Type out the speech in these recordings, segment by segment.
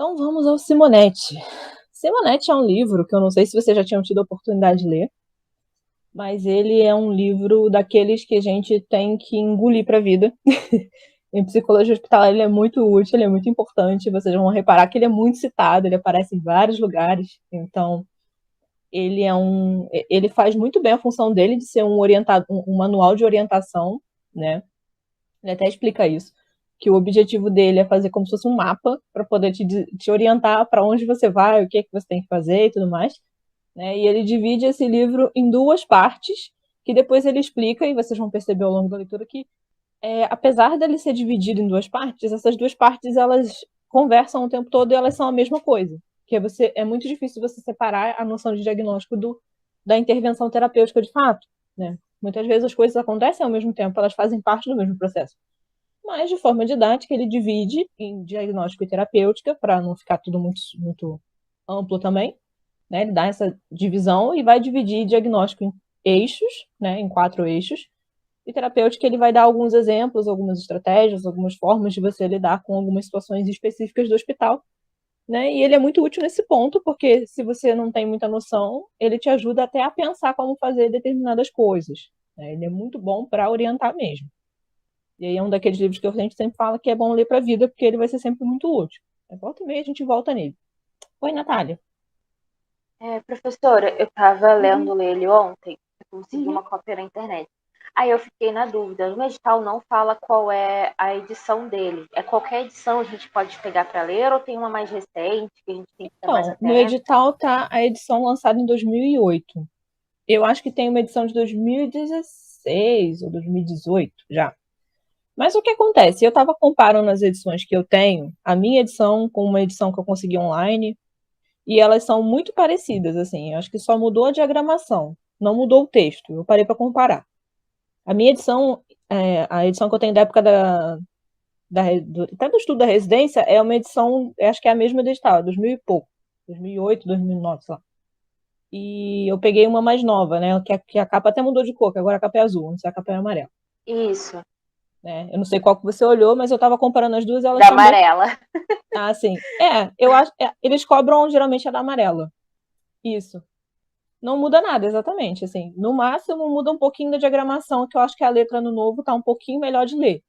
Então vamos ao Simonetti. Simonetti é um livro que eu não sei se vocês já tinham tido a oportunidade de ler, mas ele é um livro daqueles que a gente tem que engolir para a vida. Em psicologia hospitalar ele é muito útil, ele é muito importante. Vocês vão reparar que ele é muito citado, ele aparece em vários lugares. Então ele faz muito bem a função dele de ser um manual de orientação, né? Ele até explica isso, que o objetivo dele é fazer como se fosse um mapa para poder te orientar para onde você vai, o que é que você tem que fazer e tudo mais. Né? E ele divide esse livro em duas partes, que depois ele explica, e vocês vão perceber ao longo da leitura que, apesar dele ser dividido em duas partes, essas duas partes elas conversam o tempo todo e elas são a mesma coisa. Que é muito difícil você separar a noção de diagnóstico da intervenção terapêutica de fato. Né? Muitas vezes as coisas acontecem ao mesmo tempo, elas fazem parte do mesmo processo. Mas, de forma didática, ele divide em diagnóstico e terapêutica, para não ficar tudo muito, muito amplo também. Né? Ele dá essa divisão e vai dividir diagnóstico em eixos, né? Em 4 eixos. E terapêutica, ele vai dar alguns exemplos, algumas estratégias, algumas formas de você lidar com algumas situações específicas do hospital. Né? E ele é muito útil nesse ponto, porque se você não tem muita noção, ele te ajuda até a pensar como fazer determinadas coisas. Né? Ele é muito bom para orientar mesmo. E aí é um daqueles livros que a gente sempre fala que é bom ler para a vida, porque ele vai ser sempre muito útil. Volta e meia a gente volta nele. Oi, Natália. Professora, eu estava Uhum, lendo ele ontem, eu consegui uhum. uma cópia na internet. Aí eu fiquei na dúvida, no edital não fala qual é a edição dele. É qualquer edição a gente pode pegar para ler ou tem uma mais recente que a gente tem que estar mais Então, no atento? edital tá a edição lançada em 2008. Eu acho que tem uma edição de 2016 ou 2018 já. Mas o que acontece? Eu estava comparando as edições que eu tenho, a minha edição com uma edição que eu consegui online, e elas são muito parecidas, assim. Eu acho que só mudou a diagramação, não mudou o texto. Eu parei para comparar. A minha edição, a edição que eu tenho da época até do estudo da residência, é uma edição, acho que é a mesma do edital, 2000 e pouco, 2008, 2009, sei lá. E eu peguei uma mais nova, né, que a capa até mudou de cor, que agora a capa é azul, não sei, a capa é amarela. Isso, Né? Eu não sei qual que você olhou, mas eu estava comparando as duas, elas da são bem. amarela. Ah, sim. Eu acho. Eles cobram geralmente a da amarela. Isso. Não muda nada, exatamente. Assim, no máximo muda um pouquinho da diagramação, que eu acho que a letra no novo tá um pouquinho melhor de ler.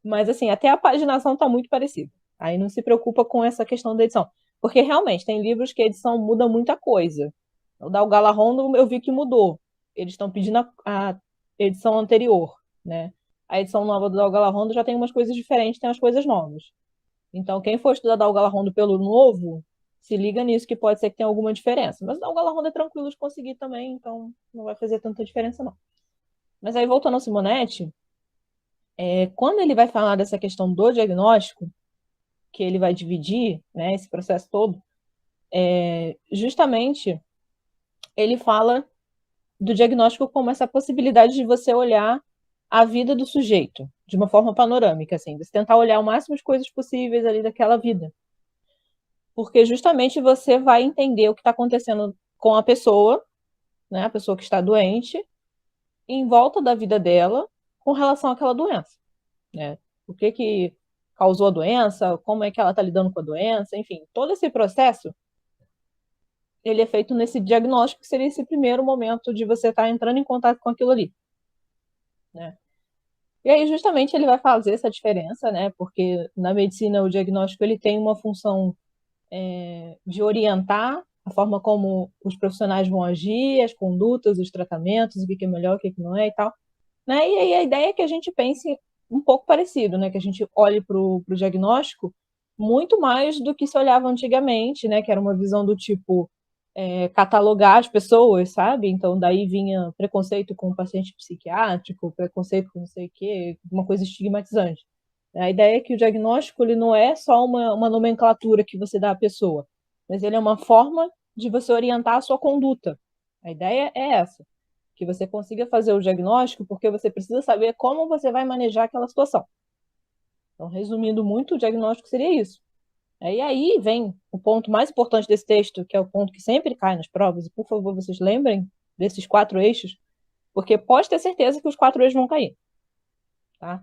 Mas assim, até a paginação tá muito parecida. Aí não se preocupa com essa questão da edição. Porque realmente tem livros que a edição muda muita coisa. O da Galahondo eu vi que mudou. Eles estão pedindo a edição anterior, né? A edição nova do Galahondo já tem umas coisas diferentes, tem umas coisas novas. Então, quem for estudar Dalgala Rondo pelo novo, se liga nisso que pode ser que tenha alguma diferença. Mas Dalgala Rondo é tranquilo de conseguir também, então não vai fazer tanta diferença, não. Mas aí, voltando ao Simonetti, quando ele vai falar dessa questão do diagnóstico, que ele vai dividir, né, esse processo todo, justamente ele fala do diagnóstico como essa possibilidade de você olhar a vida do sujeito de uma forma panorâmica, assim, você tentar olhar o máximo de coisas possíveis ali daquela vida. Porque justamente você vai entender o que está acontecendo com a pessoa, né, a pessoa que está doente, em volta da vida dela, com relação àquela doença. Né? O que que causou a doença, como é que ela está lidando com a doença, enfim, todo esse processo ele é feito nesse diagnóstico, que seria esse primeiro momento de você estar entrando em contato com aquilo ali. Né? E aí, justamente, ele vai fazer essa diferença, né? Porque na medicina o diagnóstico ele tem uma função de orientar a forma como os profissionais vão agir, as condutas, os tratamentos, o que é melhor, o que não é e tal. Né? E aí a ideia é que a gente pense um pouco parecido, né? Que a gente olhe para o diagnóstico muito mais do que se olhava antigamente, né? Que era uma visão do tipo catalogar as pessoas, sabe? Então daí vinha preconceito com o paciente psiquiátrico, preconceito com não sei o quê, uma coisa estigmatizante. A ideia é que o diagnóstico ele não é só uma nomenclatura que você dá à pessoa, mas ele é uma forma de você orientar a sua conduta. A ideia é essa, que você consiga fazer o diagnóstico porque você precisa saber como você vai manejar aquela situação. Então, resumindo muito, o diagnóstico seria isso. E aí vem o ponto mais importante desse texto, que é o ponto que sempre cai nas provas, e por favor vocês lembrem desses 4 eixos, porque pode ter certeza que os 4 eixos vão cair. Tá?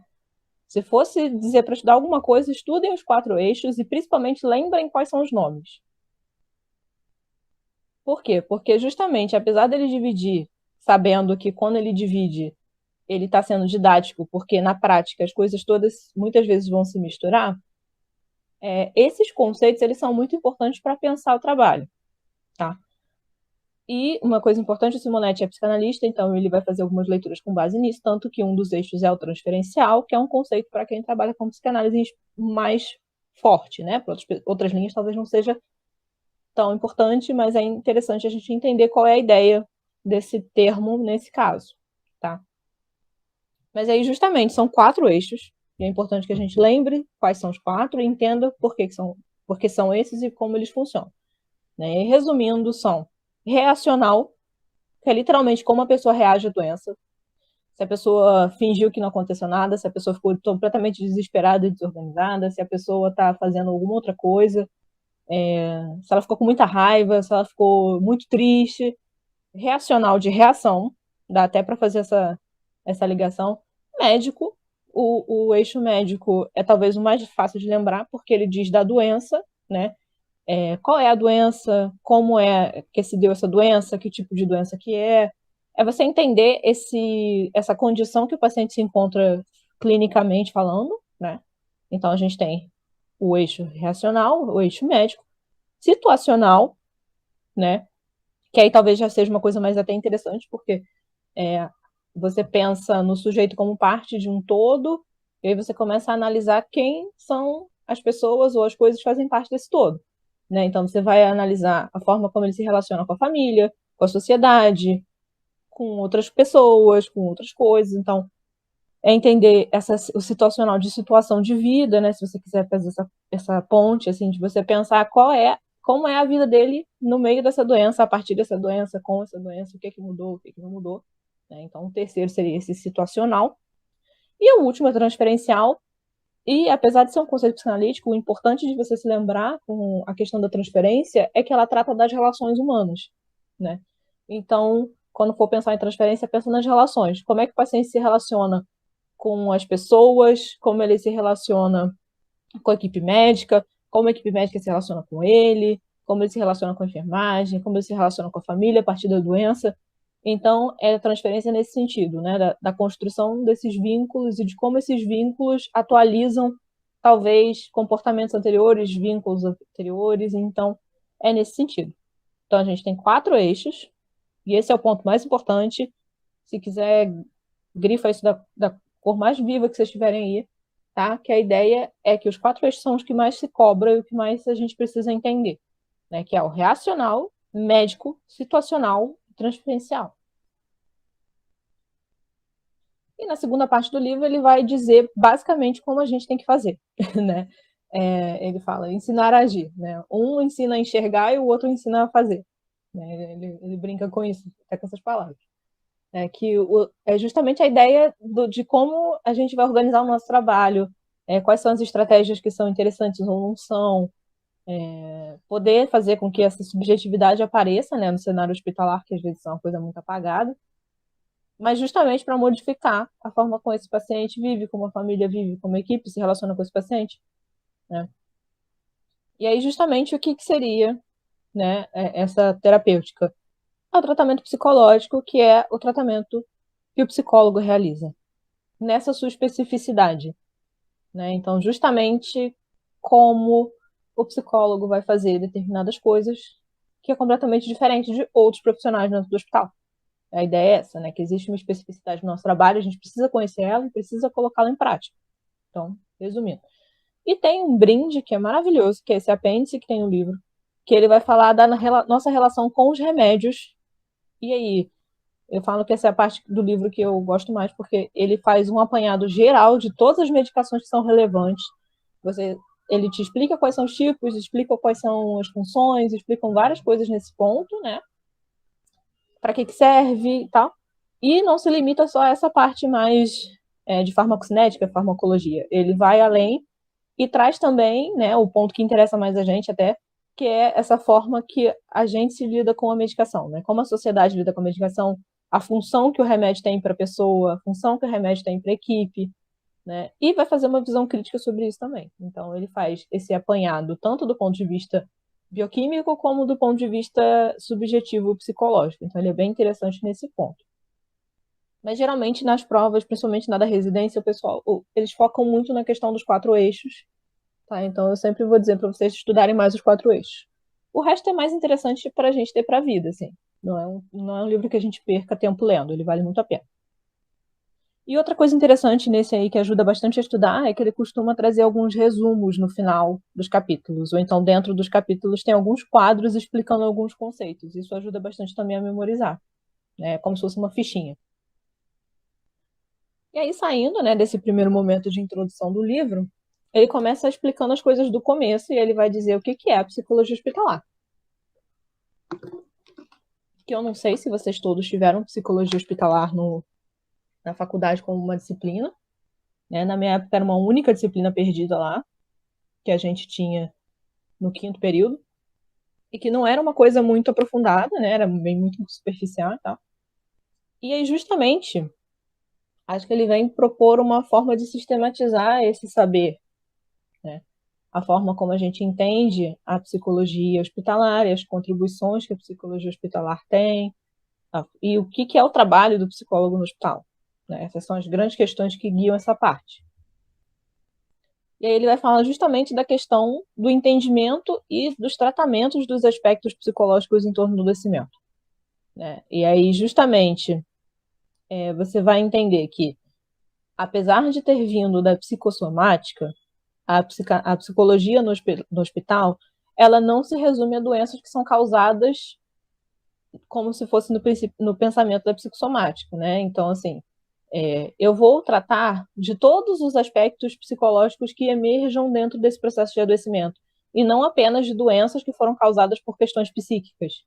Se fosse dizer para estudar alguma coisa, estudem os 4 eixos e principalmente lembrem quais são os nomes. Por quê? Porque justamente, apesar dele dividir, sabendo que quando ele divide, ele está sendo didático, porque na prática as coisas todas muitas vezes vão se misturar, esses conceitos eles são muito importantes para pensar o trabalho. Tá? E uma coisa importante, o Simonetti é psicanalista, então ele vai fazer algumas leituras com base nisso, tanto que um dos eixos é o transferencial, que é um conceito para quem trabalha com psicanálise mais forte, né? Para outras linhas talvez não seja tão importante, mas é interessante a gente entender qual é a ideia desse termo nesse caso, tá? Mas aí, justamente, são 4 eixos, e é importante que a gente lembre quais são os 4 e entenda por que são esses e como eles funcionam. Né? E, resumindo, são reacional, que é literalmente como a pessoa reage à doença. Se a pessoa fingiu que não aconteceu nada, se a pessoa ficou completamente desesperada e desorganizada, se a pessoa está fazendo alguma outra coisa, se ela ficou com muita raiva, se ela ficou muito triste. Reacional de reação, dá até para fazer essa ligação. Médico, o eixo médico é talvez o mais fácil de lembrar, porque ele diz da doença, né? Qual é a doença, como é que se deu essa doença, que tipo de doença que é. É você entender essa condição que o paciente se encontra clinicamente falando, né? Então, a gente tem o eixo reacional, o eixo médico, situacional, né? Que aí talvez já seja uma coisa mais até interessante, porque você pensa no sujeito como parte de um todo, e aí você começa a analisar quem são as pessoas ou as coisas que fazem parte desse todo. Né? Então, você vai analisar a forma como ele se relaciona com a família, com a sociedade, com outras pessoas, com outras coisas. Então, é entender o situacional de situação de vida, né? Se você quiser fazer essa ponte, assim, de você pensar como é a vida dele no meio dessa doença, a partir dessa doença, com essa doença, o que mudou, o que não mudou. Né? Então, o terceiro seria esse situacional. E o último é transferencial. E, apesar de ser um conceito psicanalítico, o importante de você se lembrar com a questão da transferência é que ela trata das relações humanas, né? Então, quando for pensar em transferência, pensa nas relações. Como é que o paciente se relaciona com as pessoas, como ele se relaciona com a equipe médica, como a equipe médica se relaciona com ele, como ele se relaciona com a enfermagem, como ele se relaciona com a família a partir da doença. Então, é transferência nesse sentido, né? Da construção desses vínculos e de como esses vínculos atualizam, talvez, comportamentos anteriores, vínculos anteriores. Então, é nesse sentido. Então, a gente tem 4 eixos, e esse é o ponto mais importante. Se quiser, grifa isso da cor mais viva que vocês tiverem aí, tá? Que a ideia é que os 4 eixos são os que mais se cobram e o que mais a gente precisa entender, né? Que é o reacional, médico, situacional e transferencial. E na segunda parte do livro ele vai dizer basicamente como a gente tem que fazer, né? Ele fala ensinar a agir, né? Um ensina a enxergar e o outro ensina a fazer. Né? Ele brinca com isso, até com essas palavras. É justamente a ideia de como a gente vai organizar o nosso trabalho, quais são as estratégias que são interessantes ou não são, poder fazer com que essa subjetividade apareça, né, no cenário hospitalar, que às vezes é uma coisa muito apagada, mas justamente para modificar a forma como esse paciente vive, como a família vive, como a equipe se relaciona com esse paciente. Né? E aí, justamente, o que seria, né, essa terapêutica? É o tratamento psicológico, que é o tratamento que o psicólogo realiza, nessa sua especificidade. Né? Então, justamente como o psicólogo vai fazer determinadas coisas que é completamente diferente de outros profissionais dentro do hospital. A ideia é essa, né? Que existe uma especificidade no nosso trabalho, a gente precisa conhecer ela e precisa colocá-la em prática. Então, resumindo. E tem um brinde que é maravilhoso, que é esse apêndice que tem no livro, que ele vai falar da nossa relação com os remédios. E aí, eu falo que essa é a parte do livro que eu gosto mais, porque ele faz um apanhado geral de todas as medicações que são relevantes. Ele te explica quais são os tipos, explica quais são as funções, explicam várias coisas nesse ponto, né? Para que serve e tal. E não se limita só a essa parte mais de farmacocinética, farmacologia. Ele vai além e traz também, né, o ponto que interessa mais a gente até, que é essa forma que a gente se lida com a medicação, né? Como a sociedade lida com a medicação, a função que o remédio tem para a pessoa, a função que o remédio tem para a equipe. né? E vai fazer uma visão crítica sobre isso também. Então, ele faz esse apanhado tanto do ponto de vista bioquímico como do ponto de vista subjetivo psicológico. Então, ele é bem interessante nesse ponto. Mas, geralmente, nas provas, principalmente na da residência, o pessoal, eles focam muito na questão dos 4 eixos, tá? Então, eu sempre vou dizer para vocês estudarem mais os 4 eixos. O resto é mais interessante para a gente ter para a vida, assim. Não é um livro que a gente perca tempo lendo, ele vale muito a pena. E outra coisa interessante nesse aí que ajuda bastante a estudar é que ele costuma trazer alguns resumos no final dos capítulos, ou então dentro dos capítulos tem alguns quadros explicando alguns conceitos. Isso ajuda bastante também a memorizar, né? Como se fosse uma fichinha. E aí, saindo, né, desse primeiro momento de introdução do livro, ele começa explicando as coisas do começo e ele vai dizer o que é a psicologia hospitalar. Que eu não sei se vocês todos tiveram psicologia hospitalar na faculdade como uma disciplina, né? Na minha época era uma única disciplina perdida lá, que a gente tinha no 5º período, e que não era uma coisa muito aprofundada, né? Era bem muito superficial e tal. E aí, justamente, acho que ele vem propor uma forma de sistematizar esse saber, né? A forma como a gente entende a psicologia hospitalar e as contribuições que a psicologia hospitalar tem, e o que é o trabalho do psicólogo no hospital, né? Essas são as grandes questões que guiam essa parte. E aí ele vai falar justamente da questão do entendimento e dos tratamentos dos aspectos psicológicos em torno do adoecimento, né? E aí, justamente, você vai entender que, apesar de ter vindo da psicossomática, a psicologia no hospital, ela não se resume a doenças que são causadas como se fosse no pensamento da psicossomática, né? Então, assim, eu vou tratar de todos os aspectos psicológicos que emerjam dentro desse processo de adoecimento, e não apenas de doenças que foram causadas por questões psíquicas,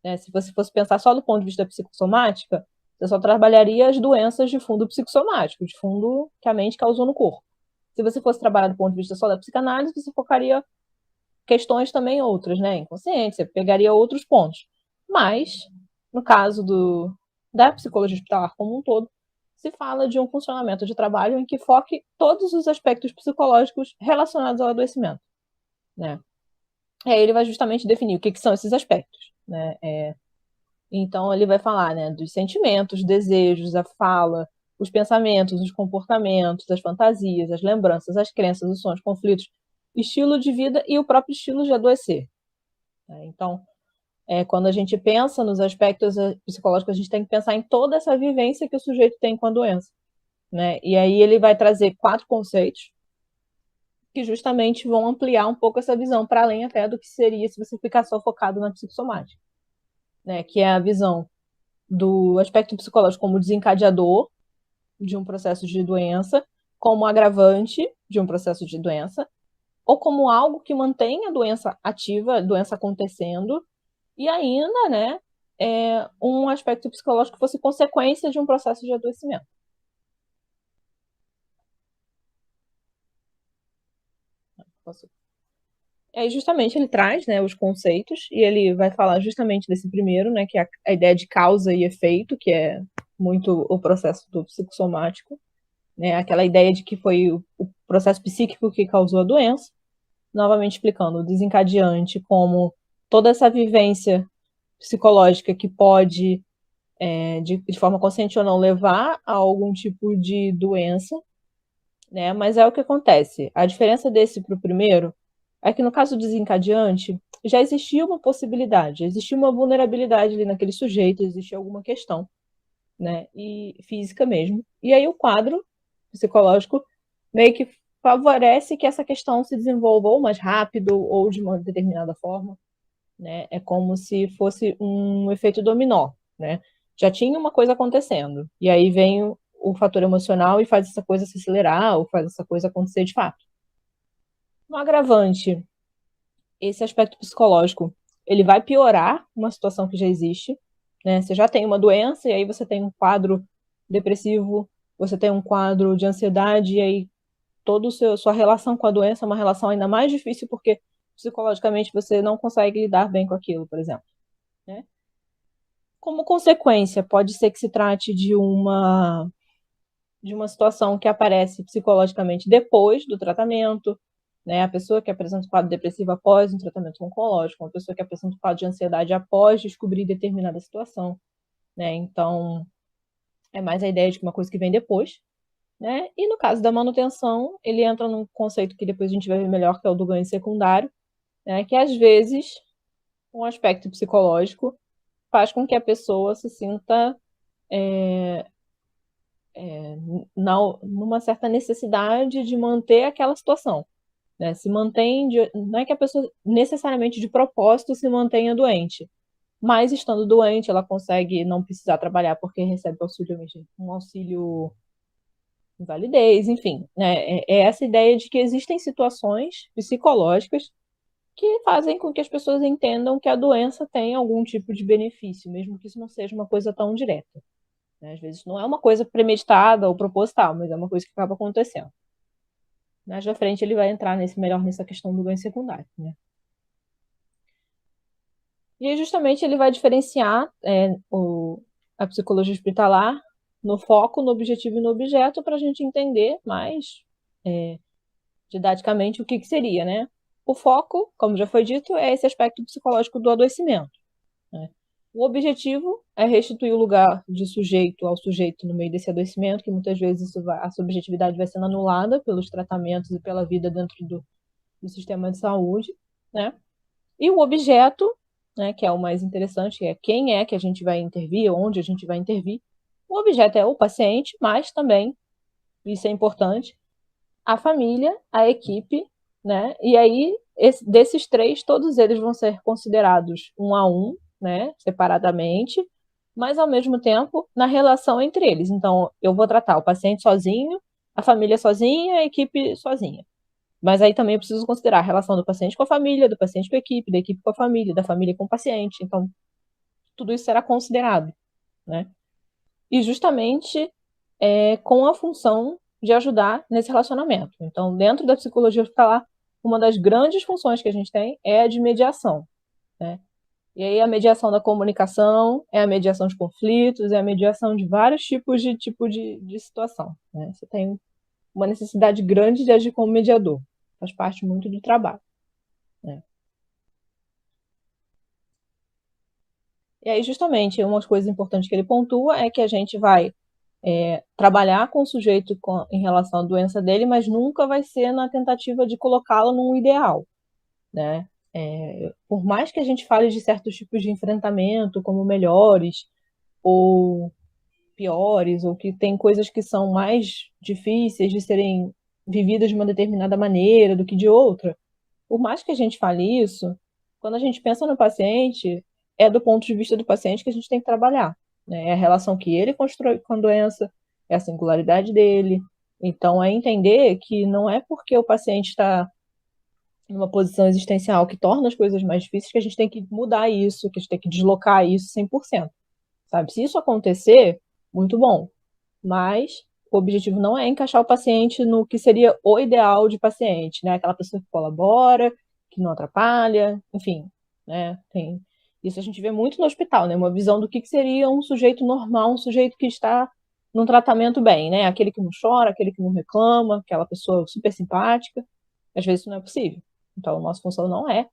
né? Se você fosse pensar só do ponto de vista psicossomática, você só trabalharia as doenças de fundo psicossomático, de fundo que a mente causou no corpo. Se você fosse trabalhar do ponto de vista só da psicanálise, você focaria questões também outras, né? Inconsciente, você pegaria outros pontos. Mas, no caso da psicologia hospitalar como um todo, se fala de um funcionamento de trabalho em que foque todos os aspectos psicológicos relacionados ao adoecimento, né? E aí ele vai justamente definir o que são esses aspectos, né? Então ele vai falar, né, dos sentimentos, desejos, a fala, os pensamentos, os comportamentos, as fantasias, as lembranças, as crenças, os sonhos, conflitos, estilo de vida e o próprio estilo de adoecer, né? Então, quando a gente pensa nos aspectos psicológicos, a gente tem que pensar em toda essa vivência que o sujeito tem com a doença, né? E aí ele vai trazer 4 conceitos que justamente vão ampliar um pouco essa visão, para além até do que seria se você ficar só focado na psicossomática, né? Que é a visão do aspecto psicológico como desencadeador de um processo de doença, como agravante de um processo de doença, ou como algo que mantém a doença ativa, a doença acontecendo, e ainda, né, um aspecto psicológico que fosse consequência de um processo de adoecimento. Posso... E aí, justamente, ele traz, né, os conceitos, e ele vai falar justamente desse primeiro, né, que é a ideia de causa e efeito, que é muito o processo do psicossomático, né, aquela ideia de que foi o processo psíquico que causou a doença, novamente explicando o desencadeante como toda essa vivência psicológica que pode, de forma consciente ou não, levar a algum tipo de doença, né? Mas é o que acontece. A diferença desse para o primeiro é que no caso do desencadeante já existia uma possibilidade, existia uma vulnerabilidade ali naquele sujeito, existia alguma questão, né? E física mesmo. E aí o quadro psicológico meio que favorece que essa questão se desenvolva ou mais rápido ou de uma determinada forma, né? É como se fosse um efeito dominó, né? Já tinha uma coisa acontecendo, e aí vem o fator emocional e faz essa coisa se acelerar ou faz essa coisa acontecer de fato. No agravante, esse aspecto psicológico, ele vai piorar uma situação que já existe, né? Você já tem uma doença e aí você tem um quadro depressivo, você tem um quadro de ansiedade e aí toda a sua relação com a doença é uma relação ainda mais difícil porque psicologicamente você não consegue lidar bem com aquilo, por exemplo, né? Como consequência, pode ser que se trate de uma de uma situação que aparece psicologicamente depois do tratamento, né? A pessoa que apresenta um quadro depressivo após um tratamento oncológico, uma pessoa que apresenta um quadro de ansiedade após descobrir determinada situação, né? Então, é mais a ideia de que uma coisa que vem depois, né? E no caso da manutenção, ele entra num conceito que depois a gente vai ver melhor, que é o do ganho secundário, né? Que às vezes um aspecto psicológico faz com que a pessoa se sinta numa certa necessidade de manter aquela situação, né? Se mantém, não é que a pessoa necessariamente de propósito se mantenha doente, mas estando doente ela consegue não precisar trabalhar porque recebe um auxílio invalidez, enfim, né? É essa ideia de que existem situações psicológicas que fazem com que as pessoas entendam que a doença tem algum tipo de benefício, mesmo que isso não seja uma coisa tão direta, né? Às vezes não é uma coisa premeditada ou proposital, mas é uma coisa que acaba acontecendo. Mais à frente ele vai entrar melhor nessa questão do ganho secundário, né? E aí justamente ele vai diferenciar a psicologia hospitalar no foco, no objetivo e no objeto para a gente entender mais didaticamente o que seria, né? O foco, como já foi dito, é esse aspecto psicológico do adoecimento, né? O objetivo é restituir o lugar de sujeito ao sujeito no meio desse adoecimento, que muitas vezes a subjetividade vai sendo anulada pelos tratamentos e pela vida dentro do sistema de saúde, né? E o objeto, né, que é o mais interessante, é quem é que a gente vai intervir, onde a gente vai intervir. O objeto é o paciente, mas também, isso é importante, a família, a equipe, né? E aí, desses três, todos eles vão ser considerados um a um, né? Separadamente, mas ao mesmo tempo na relação entre eles. Então, eu vou tratar o paciente sozinho, a família sozinha, a equipe sozinha. Mas aí também eu preciso considerar a relação do paciente com a família, do paciente com a equipe, da equipe com a família, da família com o paciente. Então, tudo isso será considerado, né? E justamente com a função de ajudar nesse relacionamento. Então, dentro da psicologia hospitalar, uma das grandes funções que a gente tem é a de mediação, né? E aí a mediação da comunicação, é a mediação de conflitos, é a mediação de vários tipos de situação, né? Você tem uma necessidade grande de agir como mediador. Faz parte muito do trabalho, né? E aí, justamente, umas coisas importantes que ele pontua é que a gente vai trabalhar com o sujeito em relação à doença dele, mas nunca vai ser na tentativa de colocá-lo num ideal, né? Por mais que a gente fale de certos tipos de enfrentamento como melhores ou piores, ou que tem coisas que são mais difíceis de serem vividas de uma determinada maneira do que de outra, por mais que a gente fale isso, quando a gente pensa no paciente, é do ponto de vista do paciente que a gente tem que trabalhar, né? É a relação que ele constrói com a doença, é a singularidade dele. Então, é entender que não é porque o paciente está numa posição existencial que torna as coisas mais difíceis que a gente tem que mudar isso, que a gente tem que deslocar isso 100%, sabe? Se isso acontecer, muito bom, mas o objetivo não é encaixar o paciente no que seria o ideal de paciente, né? Aquela pessoa que colabora, que não atrapalha, enfim, né? Isso a gente vê muito no hospital, né? Uma visão do que seria um sujeito normal, um sujeito que está num tratamento bem, né? Aquele que não chora, aquele que não reclama, aquela pessoa super simpática. Às vezes isso não é possível. Então, a nossa função não é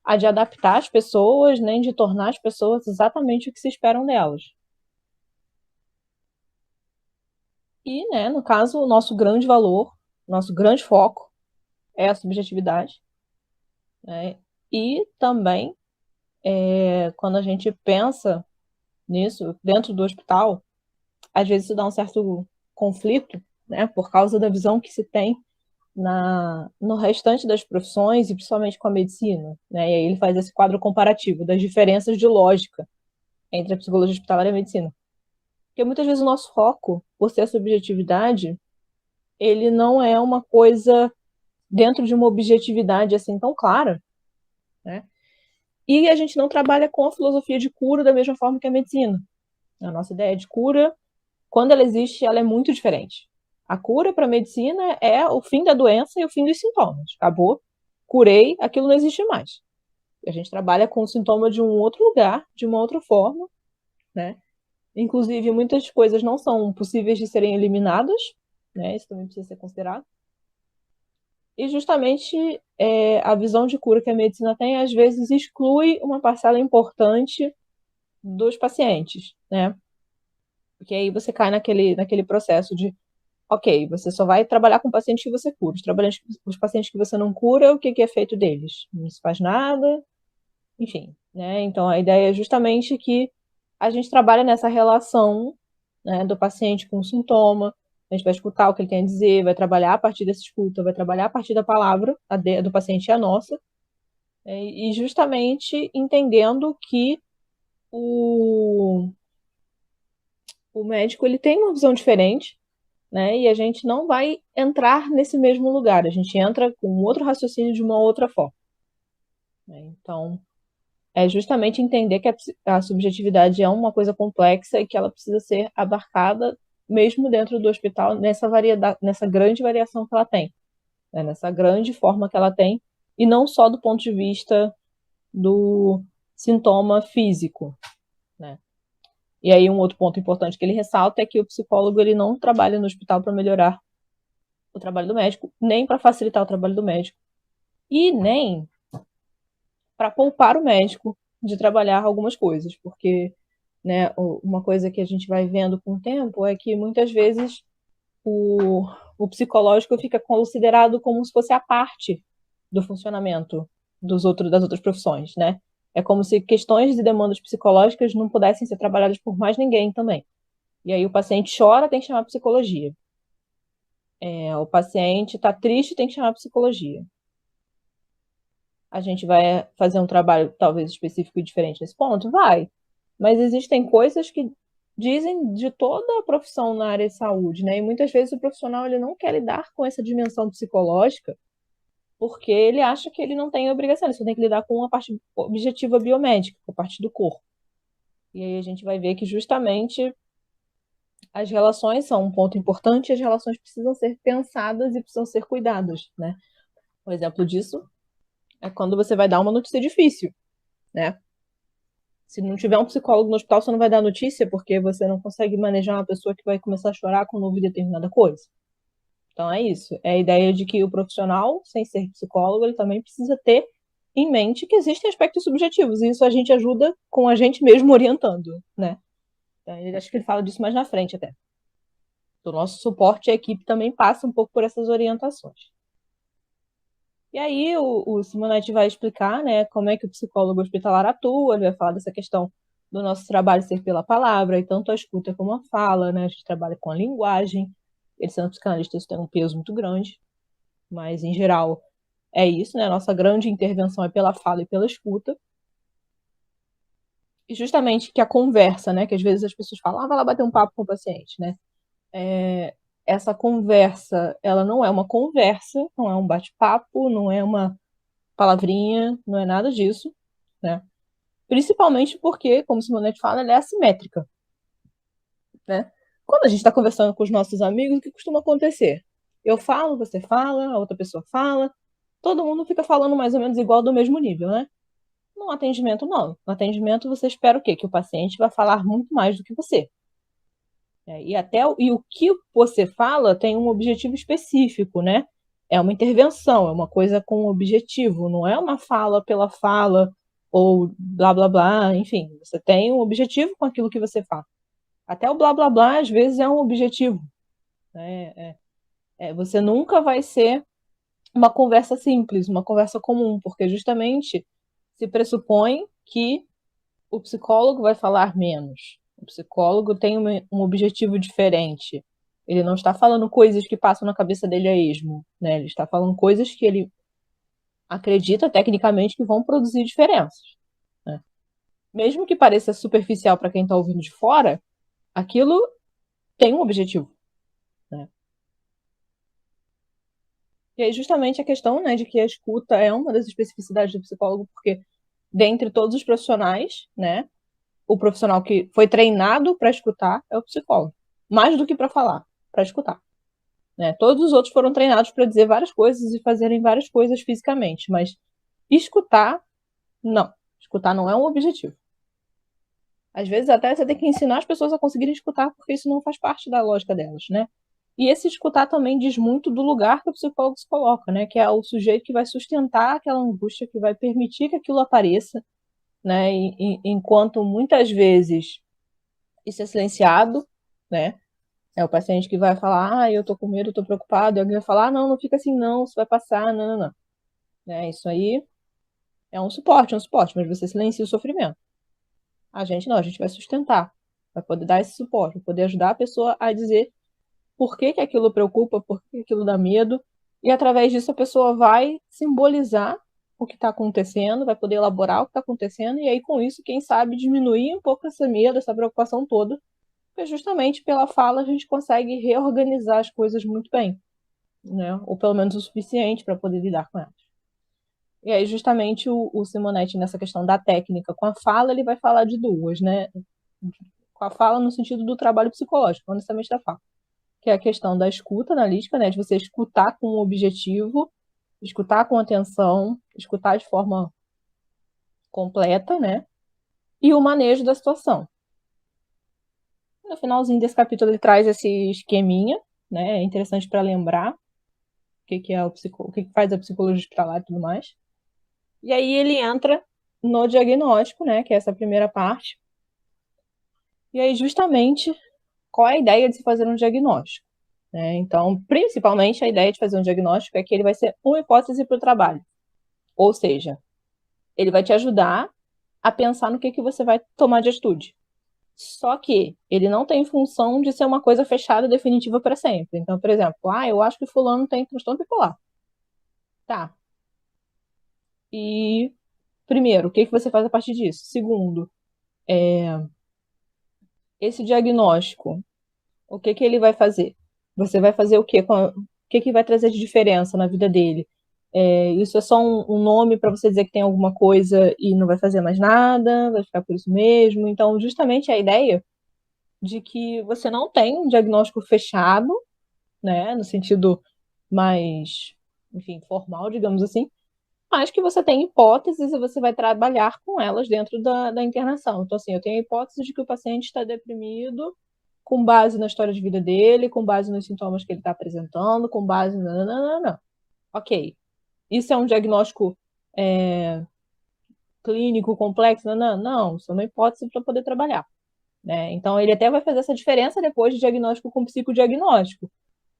a de adaptar as pessoas, nem de tornar as pessoas exatamente o que se esperam delas. E, né, no caso, o nosso grande valor, nosso grande foco é a subjetividade, né? E também, quando a gente pensa nisso dentro do hospital, às vezes isso dá um certo conflito, né, por causa da visão que se tem no restante das profissões e principalmente com a medicina, né? E aí ele faz esse quadro comparativo das diferenças de lógica entre a psicologia hospitalar e a medicina. Porque muitas vezes o nosso foco, por ser a subjetividade, ele não é uma coisa dentro de uma objetividade assim tão clara, né? E a gente não trabalha com a filosofia de cura da mesma forma que a medicina. A nossa ideia de cura, quando ela existe, ela é muito diferente. A cura para a medicina é o fim da doença e o fim dos sintomas. Acabou, curei, aquilo não existe mais. A gente trabalha com o sintoma de um outro lugar, de uma outra forma, né? Inclusive, muitas coisas não são possíveis de serem eliminadas, né? Isso também precisa ser considerado. E justamente a visão de cura que a medicina tem, às vezes, exclui uma parcela importante dos pacientes, né? Porque aí você cai naquele processo de, ok, você só vai trabalhar com pacientes que você cura. Os pacientes que você não cura, o que é feito deles? Não se faz nada, enfim, né? Então, a ideia é justamente que a gente trabalha nessa relação, né, do paciente com o sintoma, a gente vai escutar o que ele tem a dizer, vai trabalhar a partir dessa escuta, vai trabalhar a partir da palavra, do paciente é a nossa, e justamente entendendo que o, o médico ele tem uma visão diferente, né, e a gente não vai entrar nesse mesmo lugar, a gente entra com outro raciocínio de uma outra forma, né? Então, é justamente entender que a subjetividade é uma coisa complexa e que ela precisa ser abarcada mesmo dentro do hospital, nessa grande variação que ela tem, né? Nessa grande forma que ela tem, e não só do ponto de vista do sintoma físico, né? E aí um outro ponto importante que ele ressalta é que o psicólogo ele não trabalha no hospital para melhorar o trabalho do médico, nem para facilitar o trabalho do médico, e nem para poupar o médico de trabalhar algumas coisas, porque, né, uma coisa que a gente vai vendo com o tempo é que muitas vezes o psicológico fica considerado como se fosse a parte do funcionamento das outras profissões, né? É como se questões de demandas psicológicas não pudessem ser trabalhadas por mais ninguém também. E aí o paciente chora, tem que chamar psicologia. O paciente está triste, tem que chamar psicologia. A gente vai fazer um trabalho talvez específico e diferente nesse ponto? Vai. Mas existem coisas que dizem de toda a profissão na área de saúde, né? E muitas vezes o profissional ele não quer lidar com essa dimensão psicológica porque ele acha que ele não tem obrigação, ele só tem que lidar com a parte objetiva biomédica, com a parte do corpo. E aí a gente vai ver que justamente as relações são um ponto importante e as relações precisam ser pensadas e precisam ser cuidadas, né? Um exemplo disso é quando você vai dar uma notícia difícil, né? Se não tiver um psicólogo no hospital, você não vai dar notícia porque você não consegue manejar uma pessoa que vai começar a chorar quando ouvir determinada coisa. Então é isso. É a ideia de que o profissional, sem ser psicólogo, ele também precisa ter em mente que existem aspectos subjetivos. E isso a gente ajuda com a gente mesmo orientando, né? Então, acho que ele fala disso mais na frente até. O nosso suporte à equipe também passa um pouco por essas orientações. E aí o Simonetti vai explicar, né, como é que o psicólogo hospitalar atua, ele vai falar dessa questão do nosso trabalho ser pela palavra, e tanto a escuta como a fala, né, a gente trabalha com a linguagem, ele sendo psicanalista isso tem um peso muito grande, mas em geral é isso, né, a nossa grande intervenção é pela fala e pela escuta, e justamente que a conversa, né, que às vezes as pessoas falam, vai lá bater um papo com o paciente, né, essa conversa, ela não é uma conversa, não é um bate-papo, não é uma palavrinha, não é nada disso, né? Principalmente porque, como Simonetti fala, ela é assimétrica, né? Quando a gente está conversando com os nossos amigos, o que costuma acontecer? Eu falo, você fala, a outra pessoa fala, todo mundo fica falando mais ou menos igual do mesmo nível, né? No atendimento, não. No atendimento, você espera o quê? Que o paciente vai falar muito mais do que você. E o que você fala tem um objetivo específico, né? É uma intervenção, é uma coisa com um objetivo, não é uma fala pela fala ou blá blá blá, enfim, você tem um objetivo com aquilo que você fala. Até o blá blá blá às vezes é um objetivo, né? Você nunca vai ser uma conversa simples, uma conversa comum, porque justamente se pressupõe que o psicólogo vai falar menos. O psicólogo tem um objetivo diferente. Ele não está falando coisas que passam na cabeça dele a esmo, né? Ele está falando coisas que ele acredita tecnicamente que vão produzir diferenças, né? Mesmo que pareça superficial para quem está ouvindo de fora, aquilo tem um objetivo, né? E aí justamente a questão, né, de que a escuta é uma das especificidades do psicólogo, porque dentre todos os profissionais, né, o profissional que foi treinado para escutar é o psicólogo. Mais do que para falar, para escutar. Né? Todos os outros foram treinados para dizer várias coisas e fazerem várias coisas fisicamente, mas escutar, não. Escutar não é um objetivo. Às vezes até você tem que ensinar as pessoas a conseguirem escutar, porque isso não faz parte da lógica delas, né? E esse escutar também diz muito do lugar que o psicólogo se coloca, né? Que é o sujeito que vai sustentar aquela angústia, que vai permitir que aquilo apareça, né? Enquanto muitas vezes isso é silenciado, né? É o paciente que vai falar, eu tô com medo, eu tô preocupado, e alguém vai falar, não, não fica assim não, isso vai passar, não, não, não. Né? Isso aí é um suporte, mas você silencia o sofrimento. A gente não, a gente vai sustentar, vai poder dar esse suporte, vai poder ajudar a pessoa a dizer por que aquilo preocupa, por que aquilo dá medo, e através disso a pessoa vai simbolizar o que está acontecendo, vai poder elaborar o que está acontecendo, e aí com isso, quem sabe, diminuir um pouco esse medo, essa preocupação toda, porque justamente pela fala a gente consegue reorganizar as coisas muito bem, né? Ou pelo menos o suficiente para poder lidar com elas. E aí, justamente, o Simonetti, nessa questão da técnica com a fala, ele vai falar de duas, né? Com a fala no sentido do trabalho psicológico, não necessariamente da fala. Que é a questão da escuta analítica, né? De você escutar com um objetivo, escutar com atenção, escutar de forma completa, né? E o manejo da situação. No finalzinho desse capítulo ele traz esse esqueminha, né? É interessante para lembrar o que é o que faz a psicologia hospitalar e tudo mais. E aí ele entra no diagnóstico, né? Que é essa primeira parte. E aí, justamente, qual é a ideia de se fazer um diagnóstico? Né? Então, principalmente, a ideia de fazer um diagnóstico é que ele vai ser uma hipótese para o trabalho. Ou seja, ele vai te ajudar a pensar no que você vai tomar de atitude. Só que ele não tem função de ser uma coisa fechada, definitiva para sempre. Então, por exemplo, eu acho que fulano tem transtorno bipolar. Tá. E, primeiro, o que você faz a partir disso? Segundo, esse diagnóstico, o que ele vai fazer? Você vai fazer o quê? O que vai trazer de diferença na vida dele? Isso é só um nome para você dizer que tem alguma coisa e não vai fazer mais nada, vai ficar por isso mesmo. Então, justamente a ideia de que você não tem um diagnóstico fechado, né, no sentido mais, enfim, formal, digamos assim, mas que você tem hipóteses e você vai trabalhar com elas dentro da internação. Então, assim, eu tenho a hipótese de que o paciente está deprimido com base na história de vida dele, com base nos sintomas que ele está apresentando, com base na. Ok. Isso é um diagnóstico clínico complexo? Não, isso é uma hipótese para poder trabalhar. Né? Então, ele até vai fazer essa diferença depois de diagnóstico com psicodiagnóstico,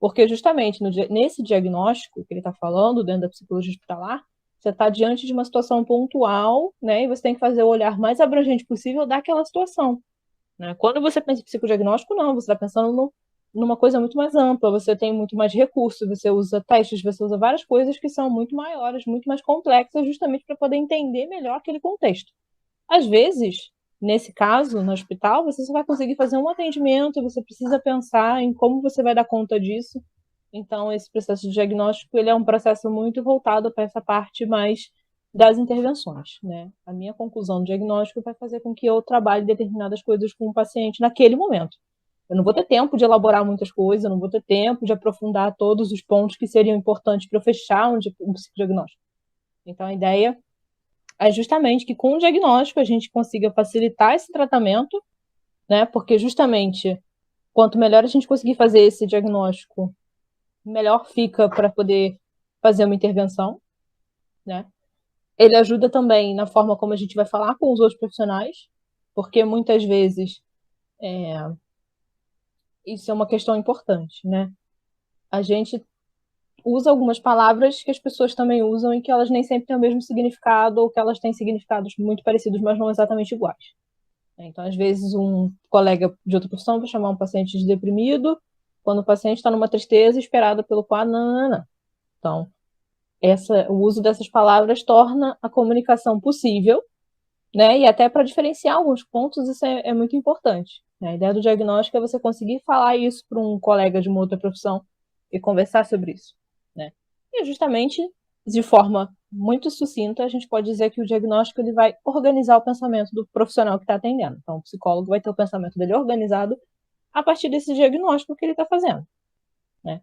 porque justamente nesse diagnóstico que ele está falando, dentro da psicologia hospitalar, você está diante de uma situação pontual, né? E você tem que fazer o olhar mais abrangente possível daquela situação. Né? Quando você pensa em psicodiagnóstico, não, você está pensando numa coisa muito mais ampla, você tem muito mais recursos, você usa testes, você usa várias coisas que são muito maiores, muito mais complexas, justamente para poder entender melhor aquele contexto. Às vezes, nesse caso, no hospital, você só vai conseguir fazer um atendimento, você precisa pensar em como você vai dar conta disso. Então, esse processo de diagnóstico, ele é um processo muito voltado para essa parte mais das intervenções, né? A minha conclusão do diagnóstico vai fazer com que eu trabalhe determinadas coisas com o paciente naquele momento. Eu não vou ter tempo de elaborar muitas coisas, eu não vou ter tempo de aprofundar todos os pontos que seriam importantes para eu fechar um psicodiagnóstico. Então, a ideia é justamente que com o diagnóstico a gente consiga facilitar esse tratamento, né? Porque justamente quanto melhor a gente conseguir fazer esse diagnóstico, melhor fica para poder fazer uma intervenção, né? Ele ajuda também na forma como a gente vai falar com os outros profissionais, porque muitas vezes isso é uma questão importante, né? A gente usa algumas palavras que as pessoas também usam e que elas nem sempre têm o mesmo significado ou que elas têm significados muito parecidos, mas não exatamente iguais. Então, às vezes, um colega de outra profissão vai chamar um paciente de deprimido quando o paciente está numa tristeza esperada pelo quadro. Não. Então, o uso dessas palavras torna a comunicação possível, né? E até para diferenciar alguns pontos, isso é muito importante. Né? A ideia do diagnóstico é você conseguir falar isso para um colega de uma outra profissão e conversar sobre isso. Né? E justamente, de forma muito sucinta, a gente pode dizer que o diagnóstico ele vai organizar o pensamento do profissional que está atendendo. Então, o psicólogo vai ter o pensamento dele organizado a partir desse diagnóstico que ele está fazendo. Né?